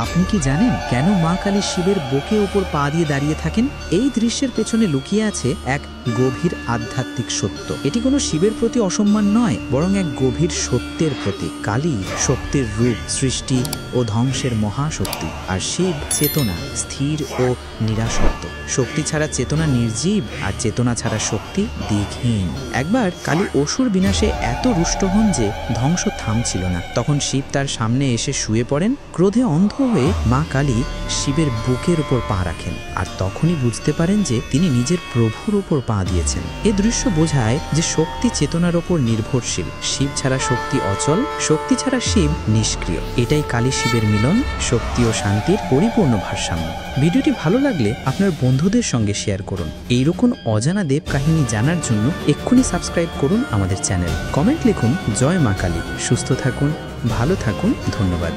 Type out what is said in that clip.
আপনি কি জানেন কেন মা কালী শিবের বুকের উপর পা দিয়ে দাঁড়িয়ে থাকেন? এই দৃশ্যের পেছনে লুকিয়ে আছে এক গভীর আধ্যাত্মিক সত্য। এটি কোনো শিবের প্রতি অসম্মান নয়, বরং এক গভীর সত্যের প্রতীক। কালী শক্তির রূপ, সৃষ্টি ও ধ্বংসের মহাশক্তি, আর শিব চেতনা, স্থির ও নিরাসক্ত। শক্তি ছাড়া চেতনা নির্জীব, আর চেতনা ছাড়া শক্তি দিকহীন। একবার কালী অসুর বিনাশে এত রুষ্ট হন যে ধ্বংস থামছিল না। তখন শিব তার সামনে এসে শুয়ে পড়েন। ক্রোধে অন্ধ হয়ে মা কালী শিবের বুকের উপর পা রাখেন, আর তখনই বুঝতে পারেন যে তিনি নিজের প্রভুর উপর পা দিয়েছেন। এ দৃশ্য বোঝায় যে শক্তি চেতনার ওপর নির্ভরশীল। শিব ছাড়া শক্তি অচল, শক্তি ছাড়া শিব নিষ্ক্রিয়। এটাই কালী শিবের মিলন, শক্তি ও শান্তির পরিপূর্ণ ভারসাম্য। ভিডিওটি ভালো লাগলে আপনার বন্ধুদের সঙ্গে শেয়ার করুন। এইরকম অজানা দেব কাহিনী জানার জন্য এক্ষুনি সাবস্ক্রাইব করুন আমাদের চ্যানেল। কমেন্ট লিখুন জয় মা কালী। সুস্থ থাকুন, ভালো থাকুন। ধন্যবাদ।